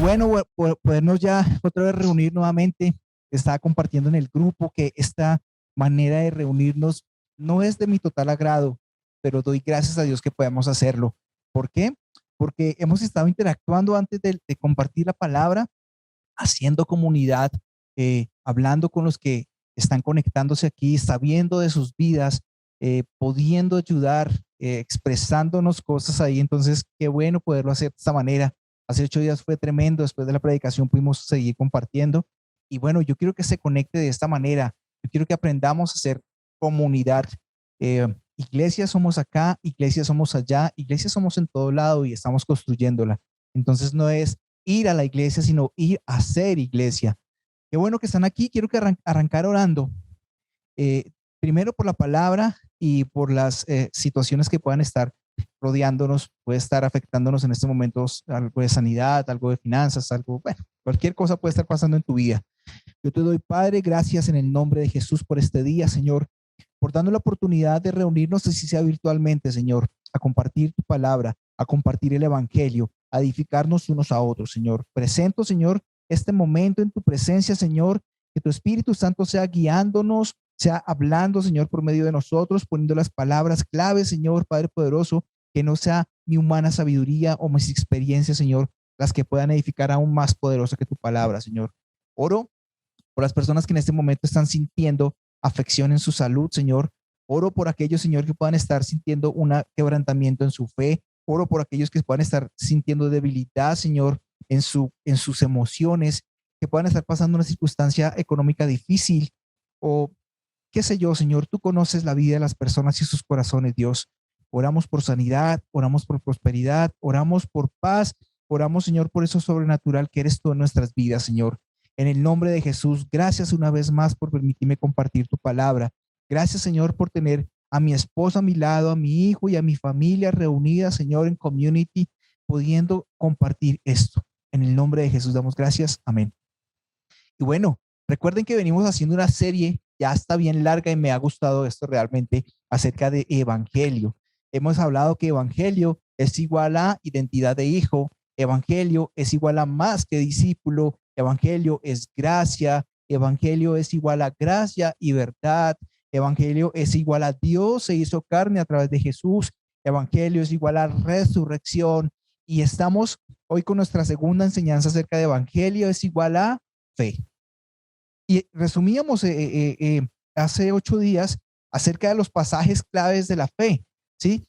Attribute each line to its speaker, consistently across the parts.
Speaker 1: bueno podernos ya otra vez reunir nuevamente. Estaba compartiendo en el grupo que esta manera de reunirnos no es de mi total agrado, pero doy gracias a Dios que podamos hacerlo. ¿Por qué? Porque hemos estado interactuando antes de compartir la palabra, haciendo comunidad, hablando con los que están conectándose aquí, sabiendo de sus vidas, pudiendo ayudar, expresándonos cosas ahí. Entonces, qué bueno poderlo hacer de esta manera. Hace 8 días fue tremendo, después de la predicación pudimos seguir compartiendo. Y bueno, yo quiero que se conecte de esta manera. Yo quiero que aprendamos a hacer comunidad. Iglesia somos acá, iglesia somos allá, iglesia somos en todo lado y estamos construyéndola. Entonces no es ir a la iglesia, sino ir a ser iglesia. Qué bueno que están aquí. Quiero que arrancar orando. Primero por la palabra y por las situaciones que puedan estar rodeándonos, puede estar afectándonos en estos momentos, algo de sanidad, algo de finanzas, algo, bueno, cualquier cosa puede estar pasando en tu vida. Yo te doy, Padre, gracias en el nombre de Jesús por este día, Señor, por darnos la oportunidad de reunirnos, así sea virtualmente, Señor, a compartir tu palabra, a compartir el evangelio, a edificarnos unos a otros, Señor. Presento, Señor, este momento en tu presencia, Señor, que tu Espíritu Santo sea guiándonos, sea hablando, Señor, por medio de nosotros, poniendo las palabras claves, Señor, Padre poderoso, que no sea mi humana sabiduría o mis experiencias, Señor, las que puedan edificar aún más poderosa que tu palabra, Señor. Oro por las personas que en este momento están sintiendo afección en su salud, Señor. Oro por aquellos, Señor, que puedan estar sintiendo un quebrantamiento en su fe. Oro por aquellos que puedan estar sintiendo debilidad, Señor, en sus emociones, que puedan estar pasando una circunstancia económica difícil o qué sé yo, Señor. Tú conoces la vida de las personas y sus corazones, Dios. Oramos por sanidad, oramos por prosperidad, oramos por paz, oramos, Señor, por eso sobrenatural que eres tú en nuestras vidas, Señor. En el nombre de Jesús, gracias una vez más por permitirme compartir tu palabra. Gracias, Señor, por tener a mi esposa a mi lado, a mi hijo y a mi familia reunida, Señor, en community, pudiendo compartir esto. En el nombre de Jesús damos gracias. Amén. Y bueno, recuerden que venimos haciendo una serie, ya está bien larga y me ha gustado esto realmente, acerca de evangelio. Hemos hablado que evangelio es igual a identidad de hijo, evangelio es igual a más que discípulo, evangelio es gracia, evangelio es igual a gracia y verdad, evangelio es igual a Dios se hizo carne a través de Jesús, evangelio es igual a resurrección y estamos hoy con nuestra segunda enseñanza acerca de evangelio es igual a fe. Y resumíamos hace 8 días acerca de los pasajes claves de la fe, ¿sí?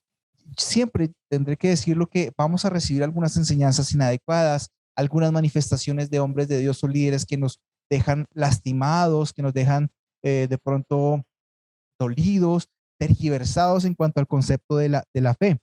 Speaker 1: Siempre tendré que decirlo que vamos a recibir algunas enseñanzas inadecuadas, algunas manifestaciones de hombres de Dios o líderes que nos dejan lastimados, que nos dejan de pronto dolidos, tergiversados en cuanto al concepto de la fe.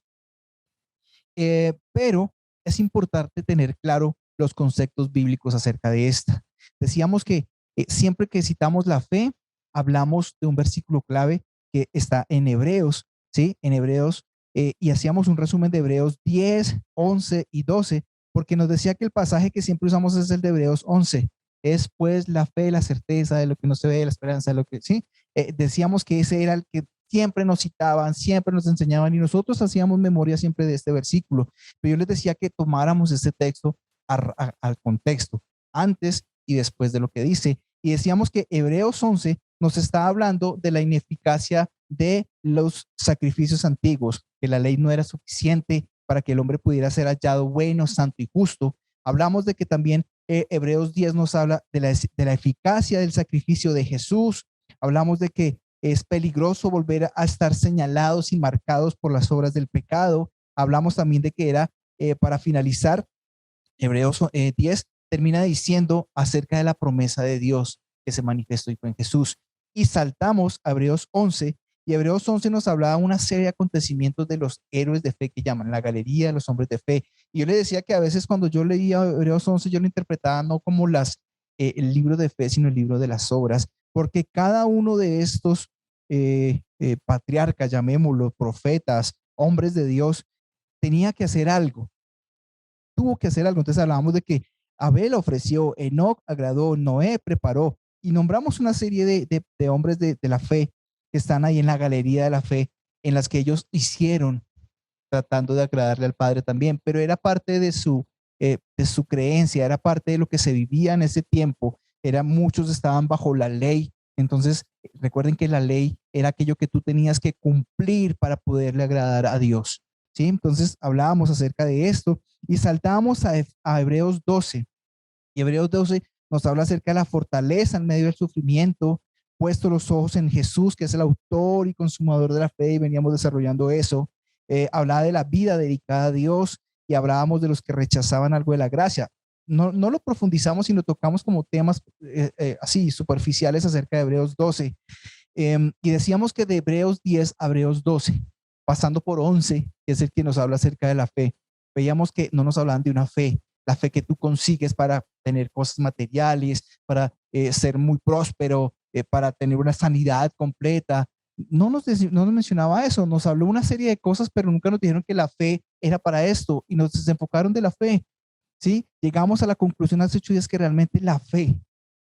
Speaker 1: Pero es importante tener claro los conceptos bíblicos acerca de esta. Decíamos que siempre que citamos la fe, hablamos de un versículo clave que está en Hebreos, ¿sí? En Hebreos, y hacíamos un resumen de Hebreos 10, 11 y 12, porque nos decía que el pasaje que siempre usamos es el de Hebreos 11. Es pues la fe, la certeza de lo que no se ve, la esperanza de lo que, ¿sí? Decíamos que ese era el que siempre nos citaban, siempre nos enseñaban y nosotros hacíamos memoria siempre de este versículo. Pero yo les decía que tomáramos este texto al contexto, antes y después de lo que dice. Y decíamos que Hebreos 11 nos está hablando de la ineficacia de los sacrificios antiguos, que la ley no era suficiente para que el hombre pudiera ser hallado bueno, santo y justo. Hablamos de que también Hebreos 10 nos habla de la eficacia del sacrificio de Jesús. Hablamos de que es peligroso volver a estar señalados y marcados por las obras del pecado. Hablamos también de que era, para finalizar, Hebreos 10 termina diciendo acerca de la promesa de Dios que se manifestó y fue en Jesús. Y saltamos a Hebreos 11, y Hebreos 11 nos hablaba una serie de acontecimientos de los héroes de fe que llaman la galería de los hombres de fe. Y yo le decía que a veces cuando yo leía Hebreos 11, yo lo interpretaba no como el libro de fe, sino el libro de las obras, porque cada uno de estos patriarcas, llamémoslo, profetas, hombres de Dios, tenía que hacer algo, tuvo que hacer algo. Entonces hablábamos de que Abel ofreció, Enoc agradó, Noé preparó, y nombramos una serie de hombres de la fe que están ahí en la galería de la fe, en las que ellos hicieron tratando de agradarle al Padre también, pero era parte de su creencia, era parte de lo que se vivía en ese tiempo. Muchos estaban bajo la ley. Entonces, recuerden que la ley era aquello que tú tenías que cumplir para poderle agradar a Dios. ¿Sí? Entonces, hablábamos acerca de esto y saltábamos a Hebreos 12. Y Hebreos 12 nos habla acerca de la fortaleza en medio del sufrimiento, puesto los ojos en Jesús, que es el autor y consumador de la fe, y veníamos desarrollando eso. Hablaba de la vida dedicada a Dios y hablábamos de los que rechazaban algo de la gracia. No lo profundizamos, sino tocamos como temas así superficiales acerca de Hebreos 12. Y decíamos que de Hebreos 10 a Hebreos 12, pasando por 11, que es el que nos habla acerca de la fe, veíamos que no nos hablaban de una fe, la fe que tú consigues para tener cosas materiales, para ser muy próspero, para tener una sanidad completa. No nos mencionaba eso, nos habló una serie de cosas, pero nunca nos dijeron que la fe era para esto y nos desenfocaron de la fe. ¿Sí? Llegamos a la conclusión hace 8 días que realmente la fe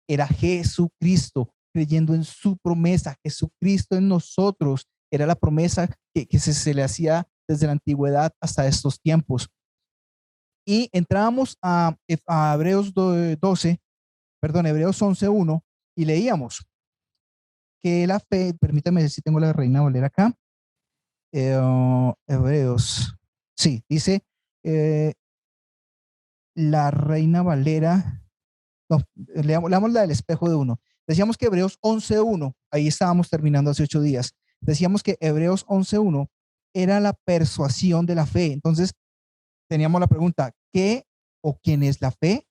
Speaker 1: era Jesucristo, creyendo en su promesa, Jesucristo en nosotros, era la promesa que se le hacía desde la antigüedad hasta estos tiempos. Y entrábamos a Hebreos 12, perdón, Hebreos 11:1 y leíamos que la fe, permítame ver si tengo la Reina Valera acá, Hebreos, sí, dice la Reina Valera, no, leamos la del espejo de uno. Decíamos que Hebreos 11:1, ahí estábamos terminando hace 8 días, decíamos que Hebreos 11:1 era la persuasión de la fe. Entonces, teníamos la pregunta, ¿qué o quién es la fe?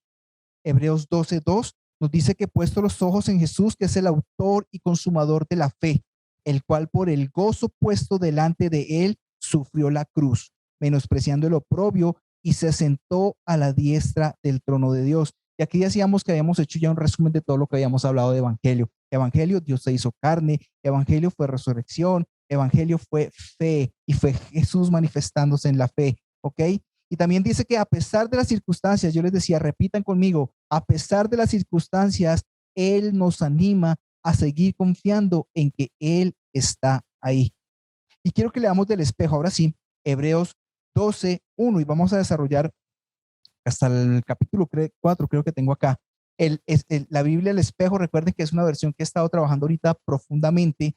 Speaker 1: Hebreos 12:2 nos dice que puesto los ojos en Jesús, que es el autor y consumador de la fe, el cual por el gozo puesto delante de él sufrió la cruz, menospreciando el oprobio y se sentó a la diestra del trono de Dios. Y aquí decíamos que habíamos hecho ya un resumen de todo lo que habíamos hablado de Evangelio. Evangelio, Dios se hizo carne, Evangelio fue resurrección, Evangelio fue fe y fue Jesús manifestándose en la fe, ¿ok? Y también dice que a pesar de las circunstancias, yo les decía, repitan conmigo, a pesar de las circunstancias, Él nos anima a seguir confiando en que Él está ahí. Y quiero que leamos del espejo, ahora sí, Hebreos 12:1, y vamos a desarrollar hasta el capítulo 4, creo que tengo acá. La Biblia, el espejo, recuerden que es una versión que he estado trabajando ahorita profundamente.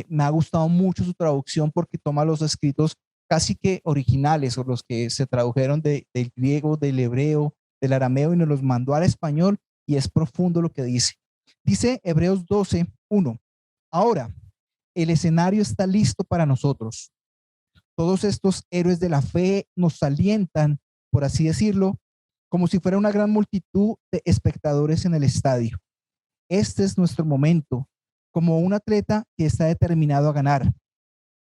Speaker 1: Me ha gustado mucho su traducción porque toma los escritos casi que originales o los que se tradujeron del griego, del hebreo, del arameo y nos los mandó al español y es profundo lo que dice. Dice Hebreos 12:1. Ahora, el escenario está listo para nosotros. Todos estos héroes de la fe nos alientan, por así decirlo, como si fuera una gran multitud de espectadores en el estadio. Este es nuestro momento, como un atleta que está determinado a ganar.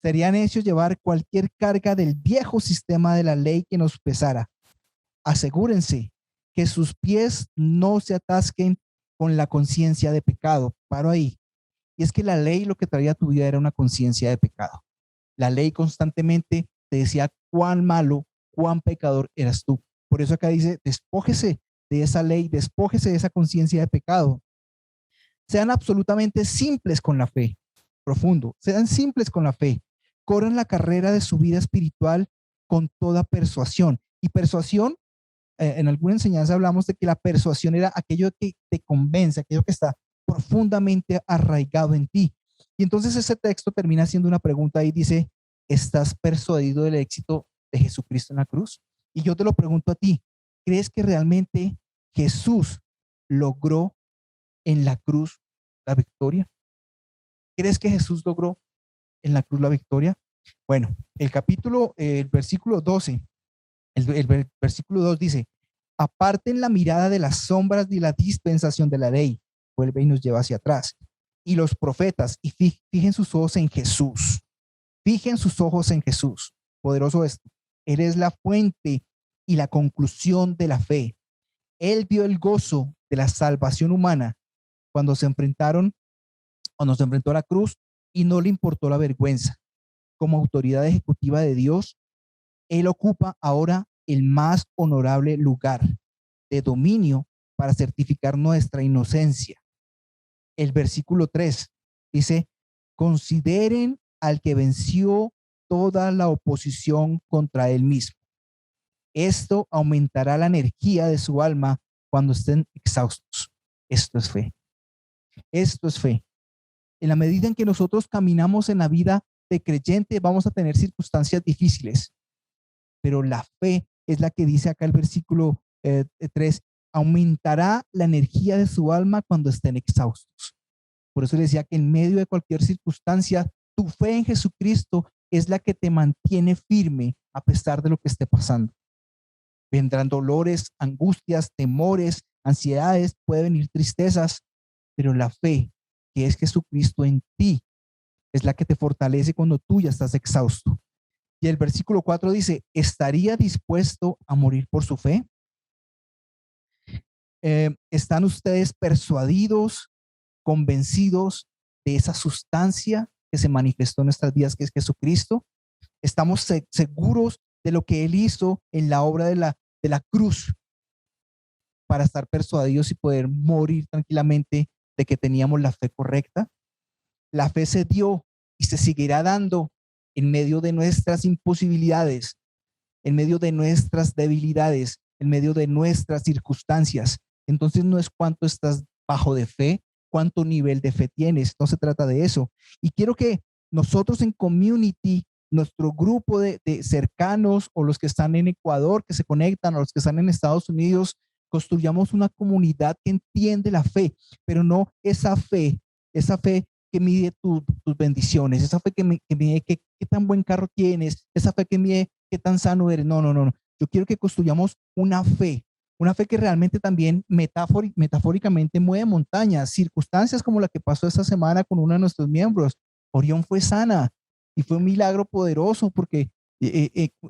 Speaker 1: Sería necio llevar cualquier carga del viejo sistema de la ley que nos pesara. Asegúrense que sus pies no se atasquen con la conciencia de pecado. Paro ahí. Y es que la ley lo que traía a tu vida era una conciencia de pecado. La ley constantemente te decía cuán malo, cuán pecador eras tú. Por eso acá dice, despójese de esa ley, despójese de esa conciencia de pecado. Sean absolutamente simples con la fe, profundo, sean simples con la fe. Corran la carrera de su vida espiritual con toda persuasión. Y persuasión, en alguna enseñanza hablamos de que la persuasión era aquello que te convence, aquello que está profundamente arraigado en ti. Y entonces ese texto termina siendo una pregunta y dice, ¿estás persuadido del éxito de Jesucristo en la cruz? Y yo te lo pregunto a ti, ¿crees que realmente Jesús logró en la cruz la victoria? ¿Crees que Jesús logró en la cruz la victoria? Bueno, el versículo 12, el versículo 2 dice, aparten la mirada de las sombras de la dispensación de la ley, vuelve y nos lleva hacia atrás. Y los profetas, y fijen sus ojos en Jesús, fijen sus ojos en Jesús, poderoso esto. Él es la fuente y la conclusión de la fe. Él vio el gozo de la salvación humana cuando se enfrentaron, cuando se enfrentó a la cruz y no le importó la vergüenza. Como autoridad ejecutiva de Dios, Él ocupa ahora el más honorable lugar de dominio para certificar nuestra inocencia. El versículo 3 dice, consideren al que venció toda la oposición contra él mismo. Esto aumentará la energía de su alma cuando estén exhaustos. Esto es fe. Esto es fe. En la medida en que nosotros caminamos en la vida de creyente, vamos a tener circunstancias difíciles, pero la fe es la que dice acá el versículo 3, aumentará la energía de su alma cuando estén exhaustos. Por eso le decía que en medio de cualquier circunstancia, tu fe en Jesucristo es la que te mantiene firme a pesar de lo que esté pasando. Vendrán dolores, angustias, temores, ansiedades, puede venir tristezas, pero la fe, que es Jesucristo en ti, es la que te fortalece cuando tú ya estás exhausto. Y el versículo 4 dice, ¿estaría dispuesto a morir por su fe? ¿Están ustedes persuadidos, convencidos de esa sustancia que se manifestó en nuestras vidas, que es Jesucristo? ¿Estamos seguros de lo que Él hizo en la obra de la cruz para estar persuadidos y poder morir tranquilamente de que teníamos la fe correcta? La fe se dio y se seguirá dando en medio de nuestras imposibilidades, en medio de nuestras debilidades, en medio de nuestras circunstancias. Entonces no es cuánto estás bajo de fe, cuánto nivel de fe tienes, no se trata de eso. Y quiero que nosotros en Community, nuestro grupo de cercanos o los que están en Ecuador, que se conectan, o los que están en Estados Unidos, construyamos una comunidad que entiende la fe, pero no esa fe que mide tus bendiciones, esa fe que mide qué tan buen carro tienes, esa fe que mide qué tan sano eres. No, no, no, no. Yo quiero que construyamos una fe que realmente también metafóricamente mueve montañas, circunstancias como la que pasó esta semana con uno de nuestros miembros. Orión fue sana y fue un milagro poderoso porque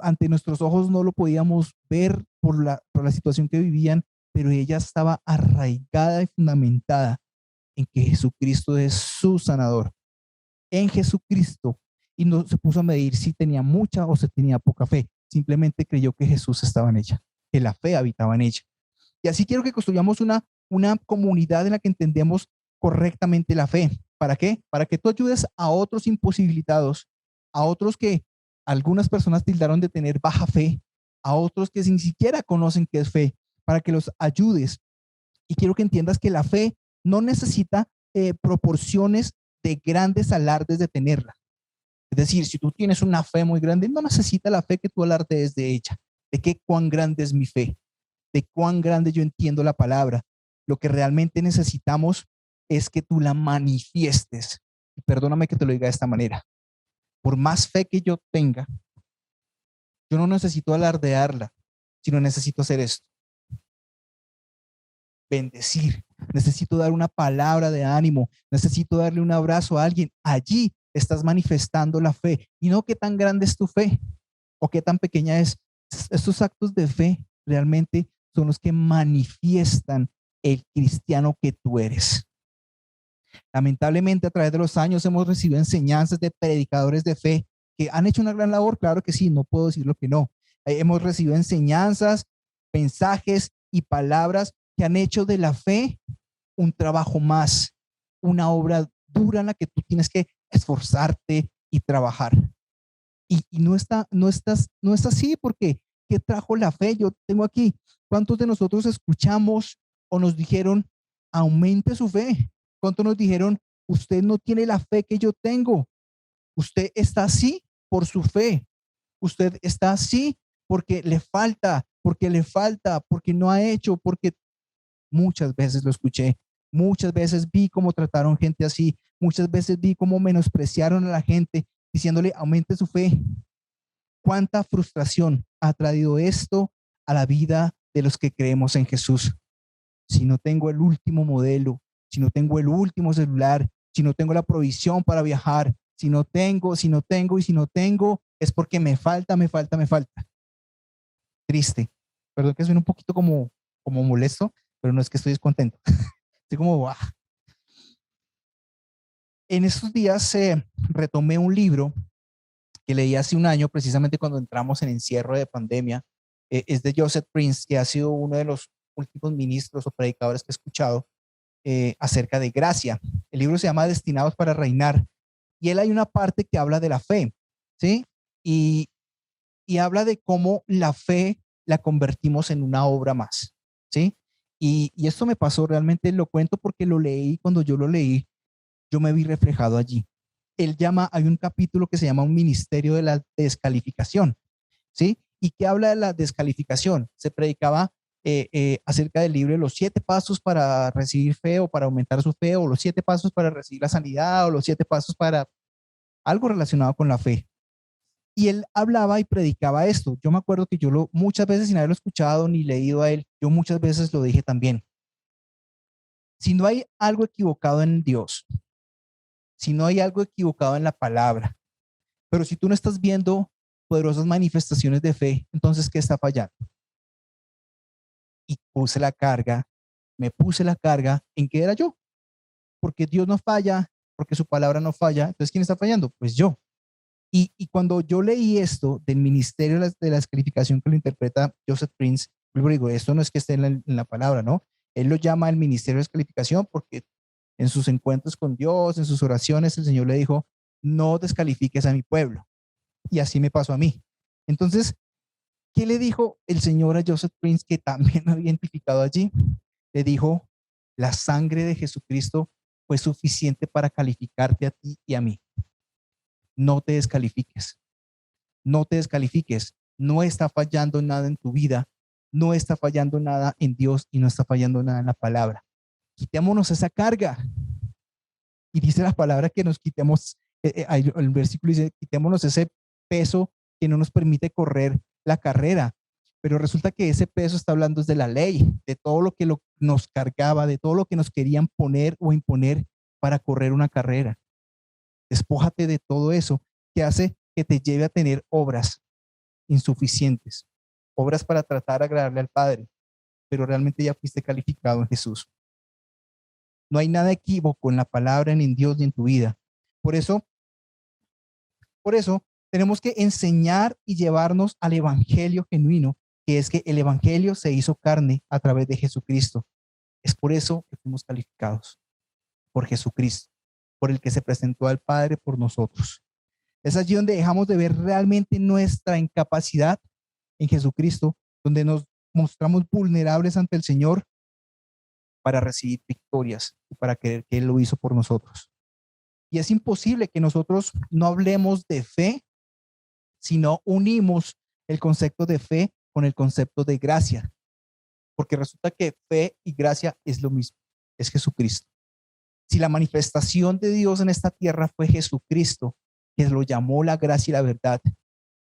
Speaker 1: ante nuestros ojos no lo podíamos ver por la situación que vivían, pero ella estaba arraigada y fundamentada en que Jesucristo es su sanador, en Jesucristo, y no se puso a medir si tenía mucha o si tenía poca fe, simplemente creyó que Jesús estaba en ella, que la fe habitaba en ella. Y así quiero que construyamos una comunidad en la que entendemos correctamente la fe. ¿Para qué? Para que tú ayudes a otros imposibilitados, a otros que algunas personas tildaron de tener baja fe, a otros que ni siquiera conocen qué es fe, para que los ayudes. Y quiero que entiendas que la fe no necesita proporciones de grandes alardes de tenerla. Es decir, si tú tienes una fe muy grande, no necesita la fe que tú alardees de ella, de qué cuán grande es mi fe, de cuán grande yo entiendo la palabra. Lo que realmente necesitamos es que tú la manifiestes. Y perdóname que te lo diga de esta manera. Por más fe que yo tenga, yo no necesito alardearla, sino necesito hacer esto. Bendecir. Necesito dar una palabra de ánimo. Necesito darle un abrazo a alguien. Allí estás manifestando la fe. Y no qué tan grande es tu fe o qué tan pequeña es. Estos actos de fe realmente son los que manifiestan el cristiano que tú eres. Lamentablemente, a través de los años hemos recibido enseñanzas de predicadores de fe que han hecho una gran labor, claro que sí, no puedo decir lo que no. Hemos recibido enseñanzas, mensajes y palabras que han hecho de la fe un trabajo más, una obra dura en la que tú tienes que esforzarte y trabajar. Y no es así, porque ¿qué trajo la fe? Yo tengo aquí, ¿cuántos de nosotros escuchamos o nos dijeron, aumente su fe? ¿Cuántos nos dijeron, usted no tiene la fe que yo tengo? Usted está así por su fe. Usted está así porque le falta, porque no ha hecho, porque muchas veces lo escuché. Muchas veces vi cómo trataron gente así. Muchas veces vi cómo menospreciaron a la gente diciéndole, aumente su fe. ¿Cuánta frustración ha traído esto a la vida de los que creemos en Jesús? Si no tengo el último modelo, si no tengo el último celular, si no tengo la provisión para viajar, si no tengo, es porque me falta. Triste. Perdón que suene un poquito como molesto, pero no es que estoy descontento. Estoy como, ¡ah! En estos días retomé un libro que leí hace un año, precisamente cuando entramos en encierro de pandemia. Es de Joseph Prince, que ha sido uno de los últimos ministros o predicadores que he escuchado acerca de gracia. El libro se llama Destinados para Reinar, y él hay una parte que habla de la fe, ¿sí? Y habla de cómo la fe la convertimos en una obra más, ¿sí? Y esto me pasó, realmente lo cuento porque lo leí, cuando yo lo leí, yo me vi reflejado allí. Hay un capítulo que se llama Un ministerio de la descalificación, ¿sí? ¿Y qué habla de la descalificación? Se predicaba acerca del libro de los 7 pasos para recibir fe o para aumentar su fe, o los 7 pasos para recibir la sanidad, o los 7 pasos para algo relacionado con la fe. Y él hablaba y predicaba esto. Yo me acuerdo que muchas veces sin haberlo escuchado ni leído a él, yo muchas veces lo dije también. Si no hay algo equivocado en Dios, si no hay algo equivocado en la palabra, pero si tú no estás viendo poderosas manifestaciones de fe, entonces, ¿qué está fallando? Y me puse la carga en qué era yo, porque Dios no falla, porque su palabra no falla. Entonces, ¿quién está fallando? Pues yo. Y cuando yo leí esto del ministerio de la descalificación que lo interpreta Joseph Prince, yo digo, esto no es que esté en la palabra, ¿no? Él lo llama el ministerio de descalificación porque en sus encuentros con Dios, en sus oraciones, el Señor le dijo, no descalifiques a mi pueblo. Y así me pasó a mí. Entonces, ¿qué le dijo el Señor a Joseph Prince, que también lo había identificado allí? Le dijo, la sangre de Jesucristo fue suficiente para calificarte a ti y a mí. No te descalifiques, no te descalifiques. No está fallando nada en tu vida, no está fallando nada en Dios y no está fallando nada en la palabra. Quitémonos esa carga. Y dice la palabra que nos quitemos, el versículo dice, quitémonos ese peso que no nos permite correr la carrera. Pero resulta que ese peso está hablando de la ley, de todo lo que nos cargaba, de todo lo que nos querían poner o imponer para correr una carrera. Despójate de todo eso que hace que te lleve a tener obras insuficientes, obras para tratar de agradarle al Padre, pero realmente ya fuiste calificado en Jesús. No hay nada equívoco en la palabra, ni en Dios, ni en tu vida. Por eso, tenemos que enseñar y llevarnos al evangelio genuino, que es que el evangelio se hizo carne a través de Jesucristo. Es por eso que fuimos calificados, por Jesucristo, por el que se presentó al Padre por nosotros. Es allí donde dejamos de ver realmente nuestra incapacidad en Jesucristo, donde nos mostramos vulnerables ante el Señor para recibir victorias y para creer que Él lo hizo por nosotros. Y es imposible que nosotros no hablemos de fe si no unimos el concepto de fe con el concepto de gracia, porque resulta que fe y gracia es lo mismo, es Jesucristo. Si la manifestación de Dios en esta tierra fue Jesucristo, que lo llamó la gracia y la verdad,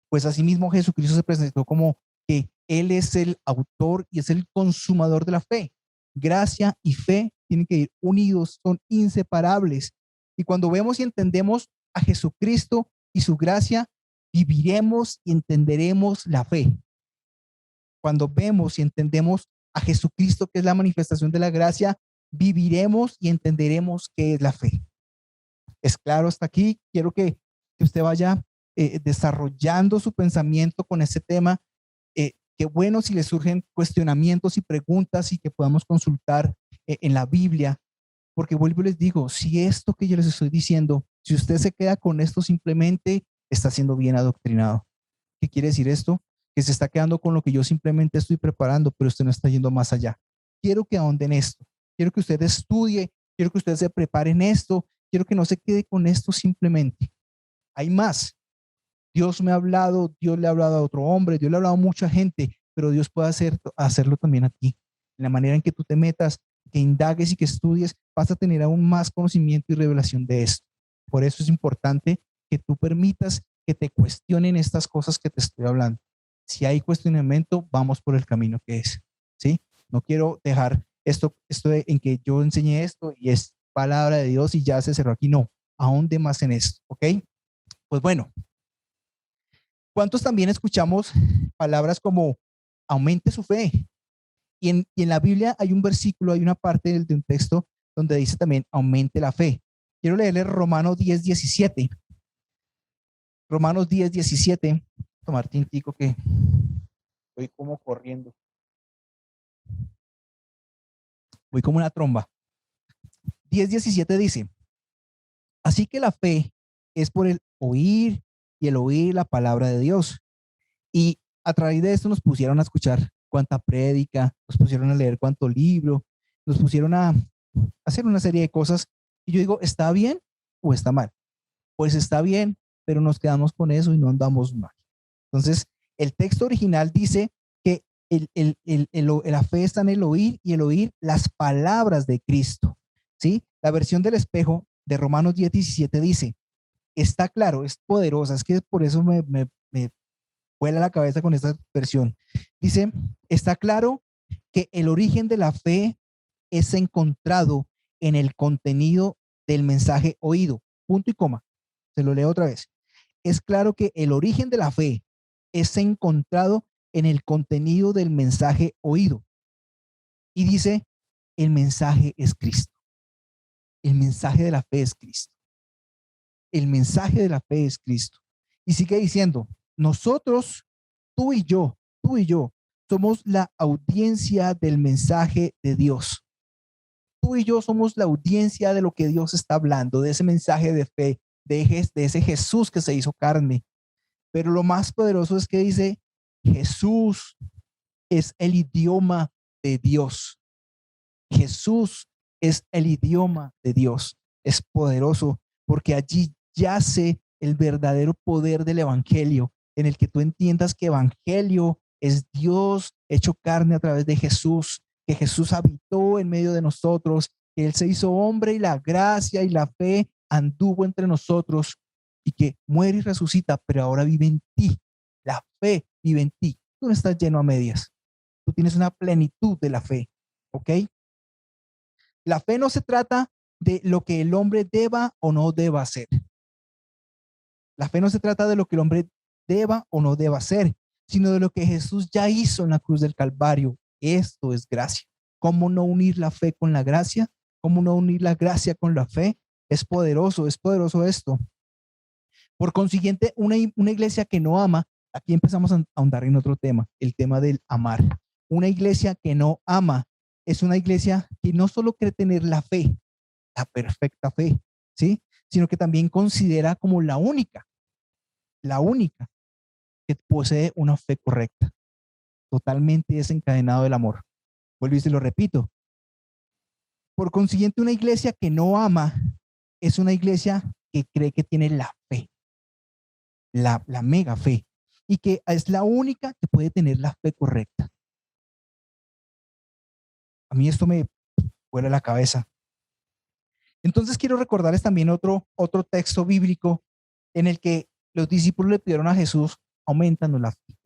Speaker 1: pues asimismo Jesucristo se presentó como que Él es el autor y es el consumador de la fe. Gracia y fe tienen que ir unidos, son inseparables. Y cuando vemos y entendemos a Jesucristo y su gracia, viviremos y entenderemos la fe. Cuando vemos y entendemos a Jesucristo, que es la manifestación de la gracia, viviremos y entenderemos qué es la fe. ¿Es claro hasta aquí? Quiero que usted vaya desarrollando su pensamiento con este tema. Qué bueno si le surgen cuestionamientos y preguntas y que podamos consultar en la Biblia, porque vuelvo y les digo, si esto que yo les estoy diciendo, si usted se queda con esto, simplemente está siendo bien adoctrinado. ¿Qué quiere decir esto? Que se está quedando con lo que yo simplemente estoy preparando, pero usted no está yendo más allá. Quiero que ahonde en esto, quiero que usted estudie, quiero que usted se prepare en esto, quiero que no se quede con esto simplemente. Hay más. Dios me ha hablado, Dios le ha hablado a otro hombre, Dios le ha hablado a mucha gente, pero Dios puede hacerlo también a ti. En la manera en que tú te metas, que indagues y que estudies, vas a tener aún más conocimiento y revelación de esto. Por eso es importante que tú permitas que te cuestionen estas cosas que te estoy hablando. Si hay cuestionamiento, vamos por el camino que es, ¿sí? No quiero dejar esto en que yo enseñé esto y es palabra de Dios y ya se cerró aquí. No, aún de más en esto, ¿ok? Pues bueno, ¿cuántos también escuchamos palabras como aumente su fe? Y en la Biblia hay un versículo, hay una parte de un texto donde dice también aumente la fe. Quiero leerle Romanos 10:17. Romanos 10:17. Tomar tintico que voy como corriendo. Voy como una tromba. 10:17 dice, así que la fe es por el oír y el oír la palabra de Dios. Y A través de esto nos pusieron a escuchar cuánta prédica, nos pusieron a leer cuánto libro, nos pusieron a hacer una serie de cosas. Y yo digo, ¿está bien o está mal? Pues está bien, pero nos quedamos con eso y no andamos mal. Entonces, el texto original dice que la fe está en el oír y el oír las palabras de Cristo. ¿Sí? La versión del espejo de Romanos 10:17 dice, está claro, es poderosa, es que por eso me vuela la cabeza con esta versión. Dice, está claro que el origen de la fe es encontrado en el contenido del mensaje oído. Punto y coma. Se lo leo otra vez. Es claro que el origen de la fe es encontrado en el contenido del mensaje oído. Y dice, el mensaje es Cristo. El mensaje de la fe es Cristo. El mensaje de la fe es Cristo. Y sigue diciendo, nosotros, tú y yo, somos la audiencia del mensaje de Dios. Tú y yo somos la audiencia de lo que Dios está hablando, de ese mensaje de fe, de ese Jesús que se hizo carne. Pero lo más poderoso es que dice, Jesús es el idioma de Dios. Jesús es el idioma de Dios. Es poderoso porque allí yace el verdadero poder del evangelio, en el que tú entiendas que evangelio es Dios hecho carne a través de Jesús, que Jesús habitó en medio de nosotros, que Él se hizo hombre y la gracia y la fe anduvo entre nosotros y que muere y resucita, pero ahora vive en ti. La fe vive en ti. Tú no estás lleno a medias. Tú tienes una plenitud de la fe, ¿ok? La fe no se trata de lo que el hombre deba o no deba hacer. La fe no se trata de lo que el hombre deba o no deba hacer, sino de lo que Jesús ya hizo en la cruz del Calvario. Esto es gracia. ¿Cómo no unir la fe con la gracia? ¿Cómo no unir la gracia con la fe? Es poderoso esto. Por consiguiente, una iglesia que no ama, aquí empezamos a ahondar en otro tema, el tema del amar. Una iglesia que no ama es una iglesia que no solo cree tener la fe, la perfecta fe, ¿sí? Sino que también considera como la única que posee una fe correcta, totalmente desencadenado del amor. Vuelvo y se lo repito. Por consiguiente, una iglesia que no ama es una iglesia que cree que tiene la fe, la mega fe, y que es la única que puede tener la fe correcta. A mí esto me vuela la cabeza. Entonces quiero recordarles también otro texto bíblico en el que los discípulos le pidieron a Jesús, aumentanos la fe.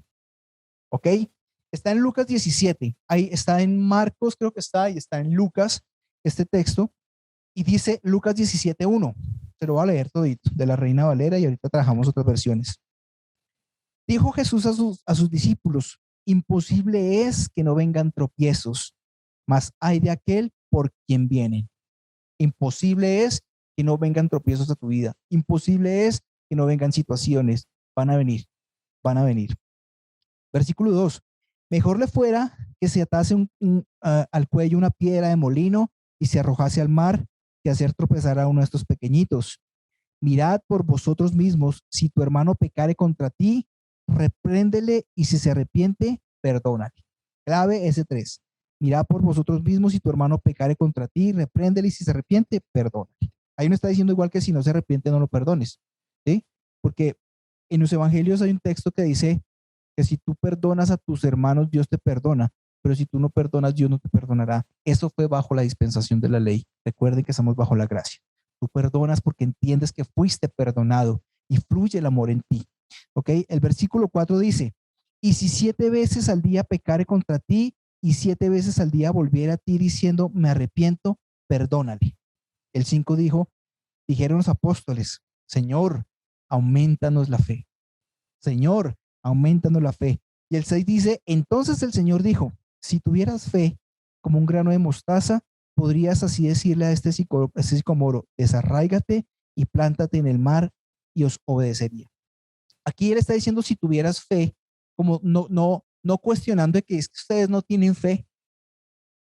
Speaker 1: ¿Ok? Está en Lucas 17, ahí está en Marcos, creo que está, y está en Lucas, este texto, y dice Lucas 17:1. Se lo voy a leer todito, de la Reina Valera, y ahorita trabajamos otras versiones. Dijo Jesús a sus discípulos, imposible es que no vengan tropiezos, mas hay de aquel por quien vienen. Imposible es que no vengan tropiezos a tu vida. Imposible es que no vengan situaciones. Van a venir, van a venir. Versículo 2. Mejor le fuera que se atase al cuello una piedra de molino y se arrojase al mar que hacer tropezar a uno de estos pequeñitos. Mirad por vosotros mismos, si tu hermano pecare contra ti, repréndele y si se arrepiente, perdónale. Clave S3. Mirad por vosotros mismos, si tu hermano pecare contra ti, repréndele y si se arrepiente, perdónale. Ahí no está diciendo igual que si no se arrepiente, no lo perdones. ¿Sí? Porque en los evangelios hay un texto que dice que si tú perdonas a tus hermanos, Dios te perdona, pero si tú no perdonas, Dios no te perdonará. Eso fue bajo la dispensación de la ley. Recuerden que estamos bajo la gracia. Tú perdonas porque entiendes que fuiste perdonado y fluye el amor en ti. ¿Ok? El versículo 4 dice, y si 7 veces al día pecare contra ti y 7 veces al día volviera a ti diciendo, me arrepiento, perdónale. El 5 dijeron los apóstoles, Señor, aumentanos la fe. Señor, aumentanos la fe. Y el 6 dice, entonces el Señor dijo, si tuvieras fe como un grano de mostaza, podrías así decirle a este sicomoro, desarráigate y plántate en el mar y os obedecería. Aquí él está diciendo si tuvieras fe, como no cuestionando de que es que ustedes no tienen fe.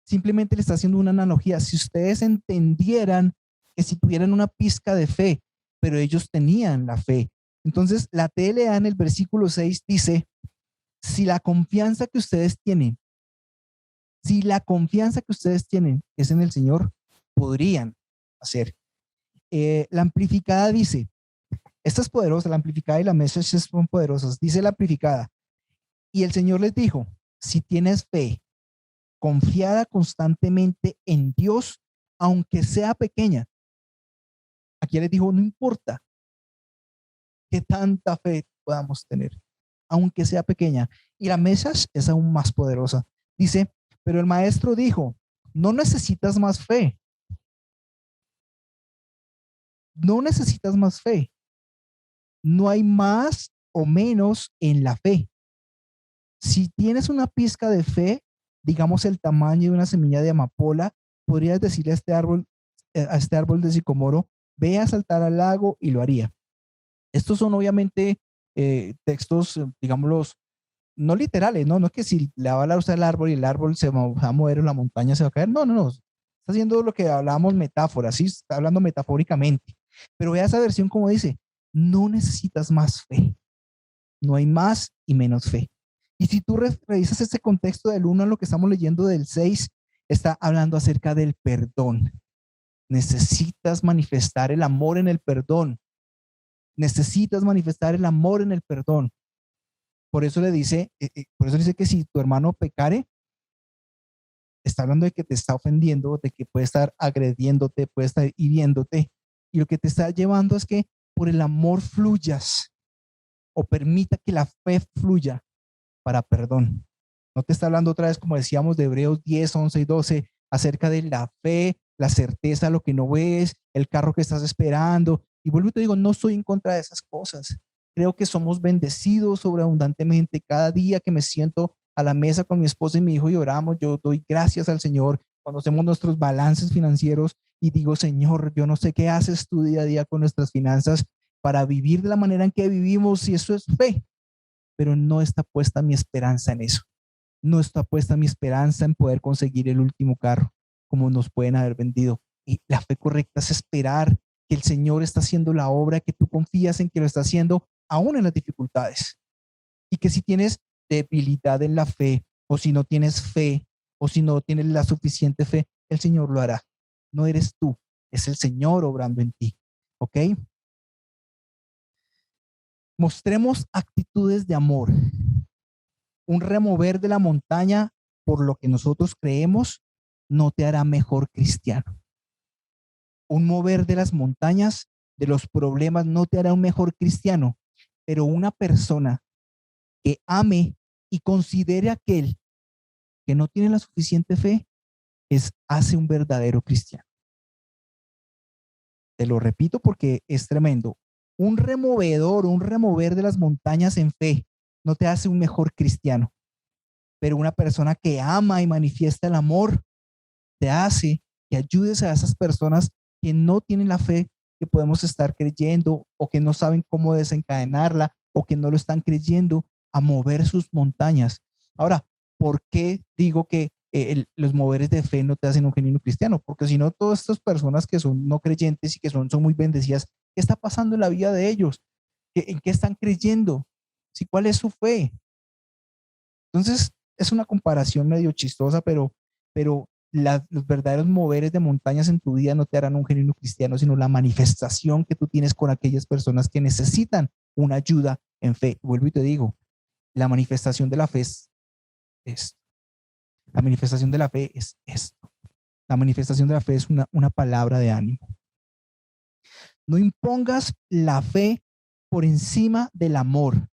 Speaker 1: Simplemente le está haciendo una analogía. Si ustedes entendieran que si tuvieran una pizca de fe, pero ellos tenían la fe. Entonces la TLA en el versículo 6 dice, si la confianza que ustedes tienen, si la confianza que ustedes tienen es en el Señor, podrían hacer. La amplificada dice, esta es poderosa, la amplificada y la Message son poderosas. Dice la amplificada, y el Señor les dijo, si tienes fe, confiada constantemente en Dios, aunque sea pequeña. Aquí les dijo, no importa qué tanta fe podamos tener, aunque sea pequeña. Y la Message es aún más poderosa. Dice, pero el maestro dijo, no necesitas más fe. No necesitas más fe. No hay más o menos en la fe. Si tienes una pizca de fe, digamos el tamaño de una semilla de amapola, podrías decirle a este árbol de sicomoro, ve a saltar al lago y lo haría. Estos son obviamente textos, digámoslos, no literales, ¿no? No es que si le va a hablar usted al árbol y el árbol se va a mover en la montaña, se va a caer. No, no, no. Está haciendo lo que hablábamos metáforas, ¿sí? Está hablando metafóricamente. Pero vea esa versión como dice, no necesitas más fe. No hay más y menos fe. Y si tú revisas ese contexto del 1 a lo que estamos leyendo del 6, está hablando acerca del perdón. Necesitas manifestar el amor en el perdón. Necesitas manifestar el amor en el perdón. Por eso le dice, que si tu hermano pecare, está hablando de que te está ofendiendo, de que puede estar agrediéndote, puede estar hiriéndote. Y lo que te está llevando es que por el amor fluyas o permita que la fe fluya para perdón. No te está hablando otra vez, como decíamos, de Hebreos 10, 11 y 12, acerca de la fe, la certeza, lo que no ves, el carro que estás esperando. Y vuelvo y te digo, no estoy en contra de esas cosas. Creo que somos bendecidos sobreabundantemente. Cada día que me siento a la mesa con mi esposa y mi hijo y oramos, yo doy gracias al Señor cuando hacemos nuestros balances financieros y digo, Señor, yo no sé qué haces tú día a día con nuestras finanzas para vivir de la manera en que vivimos, si eso es fe, pero no está puesta mi esperanza en eso. No está puesta mi esperanza en poder conseguir el último carro, como nos pueden haber vendido. Y la fe correcta es esperar que el Señor está haciendo la obra, que tú confías en que lo está haciendo, aún en las dificultades. Y que si tienes debilidad en la fe, o si no tienes fe, o si no tienes la suficiente fe, el Señor lo hará. No eres tú, es el Señor obrando en ti. ¿Ok? Mostremos actitudes de amor. Un remover de la montaña por lo que nosotros creemos no te hará mejor cristiano. Un mover de las montañas, de los problemas, no te hará un mejor cristiano, pero una persona que ame y considere a aquel que no tiene la suficiente fe, hace un verdadero cristiano. Te lo repito porque es tremendo. Un remover de las montañas en fe, no te hace un mejor cristiano, pero una persona que ama y manifiesta el amor, te hace que ayudes a esas personas que no tienen la fe que podemos estar creyendo o que no saben cómo desencadenarla o que no lo están creyendo a mover sus montañas. Ahora, ¿por qué digo que los moveres de fe no te hacen un genuino cristiano? Porque si no, todas estas personas que son no creyentes y que son muy bendecidas, ¿qué está pasando en la vida de ellos? ¿En qué están creyendo? ¿Sí, cuál es su fe? Entonces, es una comparación medio chistosa, pero los verdaderos moveres de montañas en tu vida no te harán un genuino cristiano, sino la manifestación que tú tienes con aquellas personas que necesitan una ayuda en fe. Vuelvo y te digo, la manifestación de la fe es esto. La manifestación de la fe es esto. La manifestación de la fe es una palabra de ánimo. No impongas la fe por encima del amor.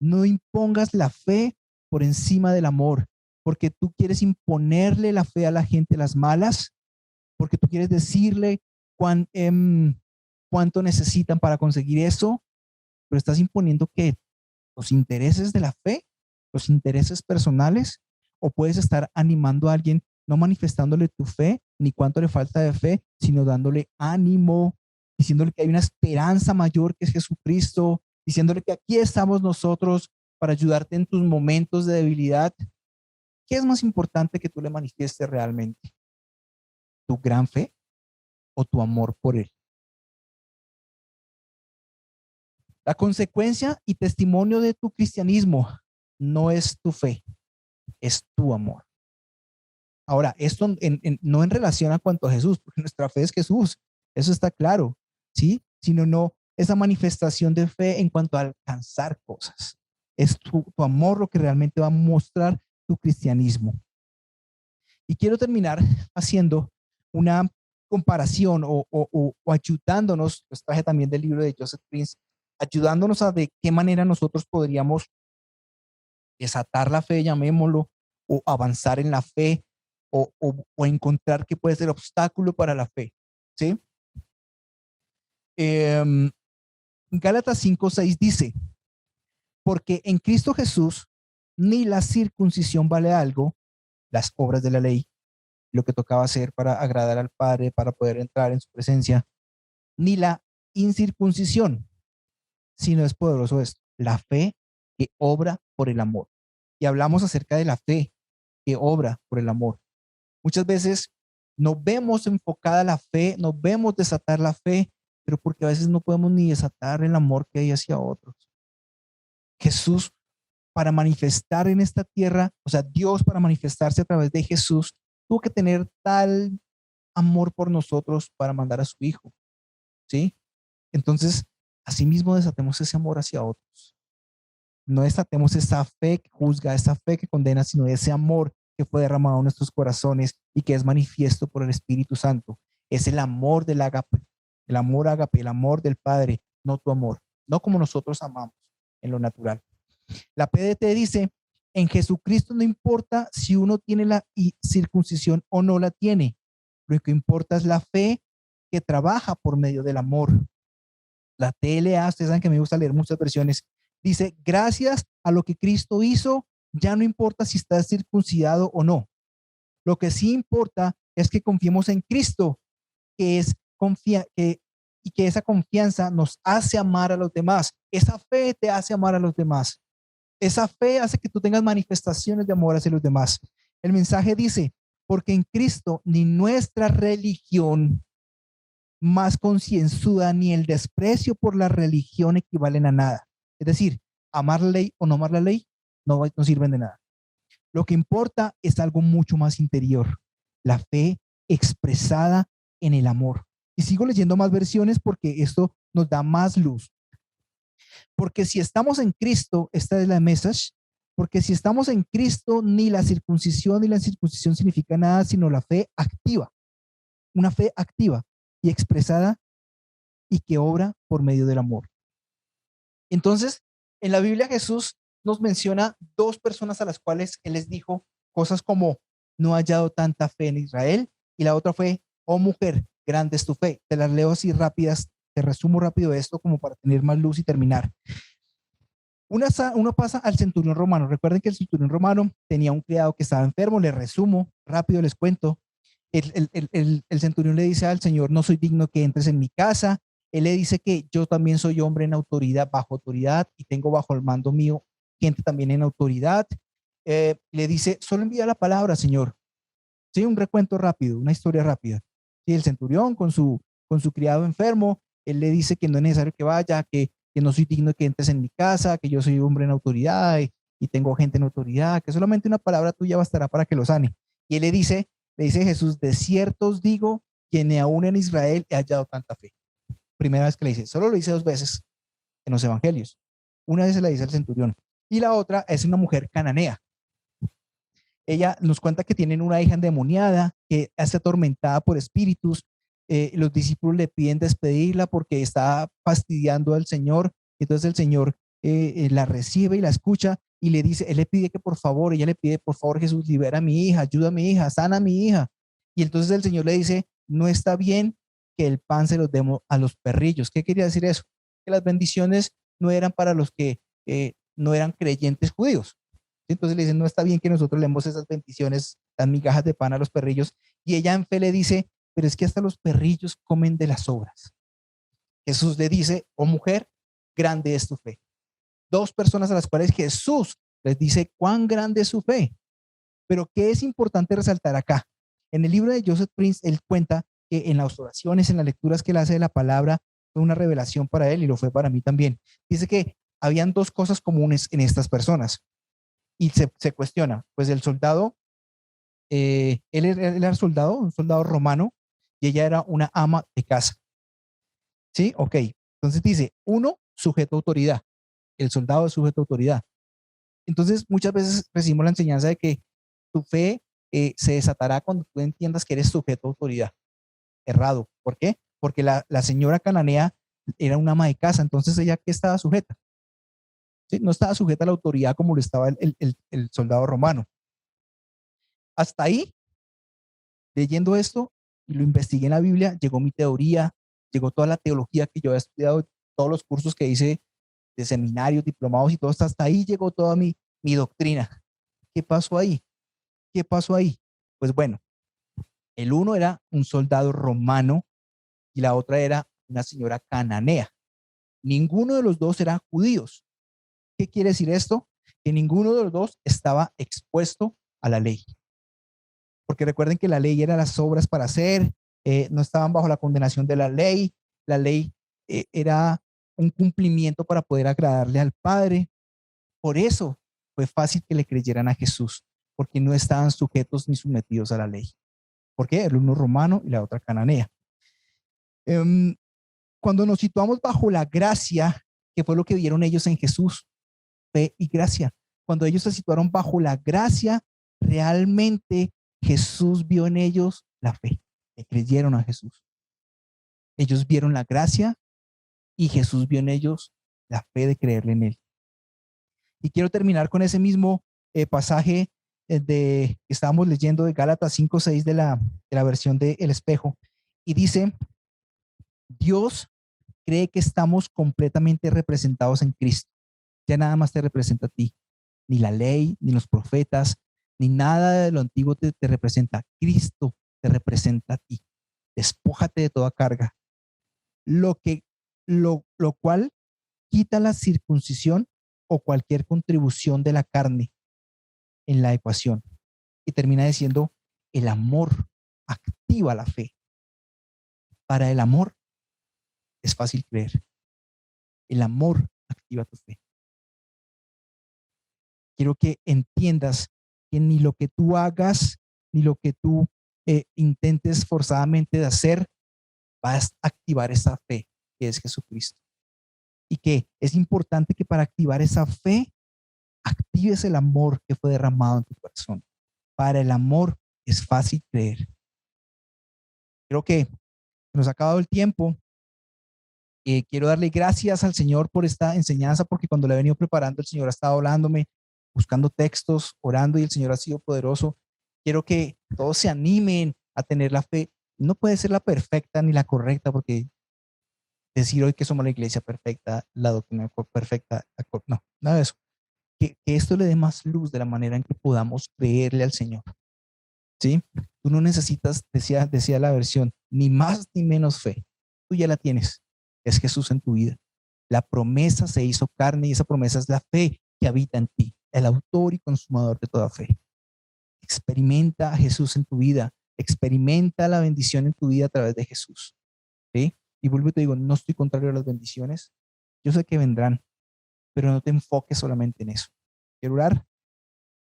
Speaker 1: No impongas la fe por encima del amor, porque tú quieres imponerle la fe a la gente las malas, porque tú quieres decirle cuánto necesitan para conseguir eso, pero estás imponiendo que los intereses de la fe, los intereses personales, o puedes estar animando a alguien, no manifestándole tu fe, ni cuánto le falta de fe, sino dándole ánimo, diciéndole que hay una esperanza mayor que es Jesucristo, diciéndole que aquí estamos nosotros para ayudarte en tus momentos de debilidad. ¿Qué es más importante que tú le manifiestes realmente? ¿Tu gran fe o tu amor por él? La consecuencia y testimonio de tu cristianismo no es tu fe, es tu amor. Ahora, esto no en relación a cuanto a Jesús, porque nuestra fe es Jesús, eso está claro, ¿sí? Sino no esa manifestación de fe en cuanto a alcanzar cosas. Es tu amor lo que realmente va a mostrar tu cristianismo. Y quiero terminar haciendo una comparación o ayudándonos, los traje también del libro de Joseph Prince, ayudándonos a de qué manera nosotros podríamos desatar la fe, llamémoslo, o avanzar en la fe, o encontrar qué puede ser obstáculo para la fe, ¿sí? Em, Gálatas 5:6 dice, porque en Cristo Jesús ni la circuncisión vale algo, las obras de la ley, lo que tocaba hacer para agradar al Padre, para poder entrar en su presencia, ni la incircuncisión, sino es poderoso esto, la fe que obra por el amor. Y hablamos acerca de la fe que obra por el amor. Muchas veces no vemos enfocada la fe, no vemos desatar la fe, pero porque a veces no podemos ni desatar el amor que hay hacia otros. Jesús, para manifestar en esta tierra, o sea, Dios para manifestarse a través de Jesús, tuvo que tener tal amor por nosotros para mandar a su Hijo, ¿sí? Entonces, asimismo desatemos ese amor hacia otros. No desatemos esa fe que juzga, esa fe que condena, sino ese amor que fue derramado en nuestros corazones y que es manifiesto por el Espíritu Santo. Es el amor del ágape, el amor del Padre, no tu amor, no como nosotros amamos en lo natural. La PDT dice, en Jesucristo no importa si uno tiene la circuncisión o no la tiene, lo que importa es la fe que trabaja por medio del amor. La TLA, ustedes saben que me gusta leer muchas versiones, dice, gracias a lo que Cristo hizo, ya no importa si estás circuncidado o no. Lo que sí importa es que confiemos en Cristo, que es y que esa confianza nos hace amar a los demás. Esa fe te hace amar a los demás. Esa fe hace que tú tengas manifestaciones de amor hacia los demás. El mensaje dice, porque en Cristo ni nuestra religión más concienzuda ni el desprecio por la religión equivalen a nada. Es decir, amar la ley o no amar la ley no sirven de nada. Lo que importa es algo mucho más interior, la fe expresada en el amor. Y sigo leyendo más versiones porque esto nos da más luz. Porque si estamos en Cristo, esta es la message, porque si estamos en Cristo, ni la circuncisión ni la incircuncisión significa nada, sino la fe activa. Una fe activa y expresada y que obra por medio del amor. Entonces, en la Biblia Jesús nos menciona dos personas a las cuales Él les dijo cosas como, no he hallado tanta fe en Israel, y la otra fue, oh mujer, grande es tu fe. Te las leo así rápidas, te resumo rápido esto como para tener más luz y terminar. Uno pasa al centurión romano. Recuerden que el centurión romano tenía un criado que estaba enfermo, les resumo, rápido les cuento. El centurión le dice al Señor, no soy digno que entres en mi casa. Él le dice que yo también soy hombre en autoridad, bajo autoridad, y tengo bajo el mando mío gente también en autoridad. Le dice, solo envía la palabra, Señor. Sí, un recuento rápido, una historia rápida. Sí, el centurión con su criado enfermo, él le dice que no es necesario que vaya, que no soy digno de que entres en mi casa, que yo soy hombre en autoridad y tengo gente en autoridad, que solamente una palabra tuya bastará para que lo sane. Y él le dice Jesús, de cierto os digo que ni aún en Israel he hallado tanta fe. Primera vez que le dice, solo lo dice dos veces en los evangelios. Una vez se la dice al centurión y la otra es una mujer cananea. Ella nos cuenta que tienen una hija endemoniada, que está atormentada por espíritus. Los discípulos le piden despedirla porque está fastidiando al Señor. Entonces el Señor la recibe y la escucha y le dice, él le pide que por favor, ella le pide, por favor, Jesús, libera a mi hija, ayuda a mi hija, sana a mi hija. Y entonces el Señor le dice, no está bien que el pan se los demos a los perrillos. ¿Qué quería decir eso? Que las bendiciones no eran para los que no eran creyentes judíos. Entonces le dicen, no está bien que nosotros le demos esas bendiciones, las migajas de pan a los perrillos. Y ella en fe le dice, pero es que hasta los perrillos comen de las obras. Jesús le dice, oh mujer, grande es tu fe. Dos personas a las cuales Jesús les dice cuán grande es su fe. Pero ¿qué es importante resaltar acá? En el libro de Joseph Prince, él cuenta que en las oraciones, en las lecturas que él hace de la palabra, fue una revelación para él y lo fue para mí también. Dice que habían dos cosas comunes en estas personas. y se cuestiona, pues el soldado, él era soldado, un soldado romano, y ella era una ama de casa. ¿Sí? Ok. Entonces dice, uno, sujeto a autoridad. El soldado es sujeto a autoridad. Entonces, muchas veces recibimos la enseñanza de que tu fe se desatará cuando tú entiendas que eres sujeto a autoridad. Errado. ¿Por qué? Porque la señora cananea era una ama de casa, entonces ella, ¿qué estaba sujeta? ¿Sí? No estaba sujeta a la autoridad como lo estaba el soldado romano. Hasta ahí, leyendo esto, y lo investigué en la Biblia, llegó mi teoría, llegó toda la teología que yo había estudiado, todos los cursos que hice de seminarios, diplomados y todo, hasta ahí llegó toda mi doctrina. ¿Qué pasó ahí? ¿Qué pasó ahí? Pues bueno, el uno era un soldado romano y la otra era una señora cananea. Ninguno de los dos eran judíos. ¿Qué quiere decir esto? Que ninguno de los dos estaba expuesto a la ley. Porque recuerden que la ley era las obras para hacer, no estaban bajo la condenación de la ley era un cumplimiento para poder agradarle al Padre. Por eso fue fácil que le creyeran a Jesús, porque no estaban sujetos ni sometidos a la ley. ¿Por qué? El uno romano y la otra cananea. Cuando nos situamos bajo la gracia, que fue lo que vieron ellos en Jesús, fe y gracia. Cuando ellos se situaron bajo la gracia, realmente Jesús vio en ellos la fe, que creyeron a Jesús. Ellos vieron la gracia y Jesús vio en ellos la fe de creerle en él. Y quiero terminar con ese mismo pasaje que estábamos leyendo de Gálatas 5:6 de la versión de El Espejo. Y dice, Dios cree que estamos completamente representados en Cristo. Ya nada más te representa a ti. Ni la ley, ni los profetas, ni nada de lo antiguo te representa. Cristo te representa a ti. Despójate de toda carga. Lo cual quita la circuncisión o cualquier contribución de la carne en la ecuación. Y termina diciendo, el amor activa la fe. Para el amor es fácil creer. El amor activa tu fe. Quiero que entiendas que ni lo que tú hagas, ni lo que tú intentes forzadamente de hacer, vas a activar esa fe que es Jesucristo. Y que es importante que para activar esa fe, actives el amor que fue derramado en tu corazón. Para el amor es fácil creer. Creo que nos ha acabado el tiempo. Quiero darle gracias al Señor por esta enseñanza, porque cuando la he venido preparando, el Señor ha estado hablándome, buscando textos, orando, y el Señor ha sido poderoso. Quiero que todos se animen a tener la fe. No puede ser la perfecta ni la correcta, porque decir hoy que somos la iglesia perfecta, la doctrina perfecta, no, nada de eso. Que esto le dé más luz de la manera en que podamos creerle al Señor. ¿Sí? Tú no necesitas, decía la versión, ni más ni menos fe. Tú ya la tienes. Es Jesús en tu vida. La promesa se hizo carne y esa promesa es la fe que habita en ti, el autor y consumador de toda fe. Experimenta a Jesús en tu vida. Experimenta la bendición en tu vida a través de Jesús. ¿Sí? Y vuelvo y te digo, no estoy contrario a las bendiciones. Yo sé que vendrán, pero no te enfoques solamente en eso. Quiero orar,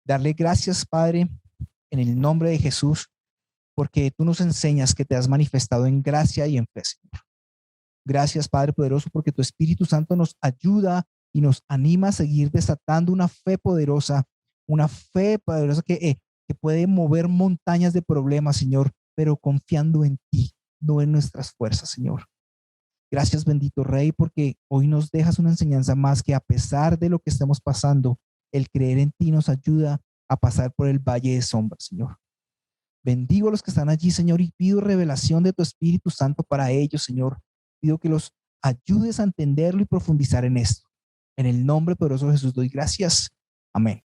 Speaker 1: darle gracias, Padre, en el nombre de Jesús, porque tú nos enseñas que te has manifestado en gracia y en fe, Señor. Gracias, Padre poderoso, porque tu Espíritu Santo nos ayuda y nos anima a seguir desatando una fe poderosa que puede mover montañas de problemas, Señor, pero confiando en ti, no en nuestras fuerzas, Señor. Gracias, bendito Rey, porque hoy nos dejas una enseñanza más, que a pesar de lo que estamos pasando, el creer en ti nos ayuda a pasar por el valle de sombras, Señor. Bendigo a los que están allí, Señor, y pido revelación de tu Espíritu Santo para ellos, Señor. Pido que los ayudes a entenderlo y profundizar en esto. En el nombre poderoso de Jesús doy gracias. Amén.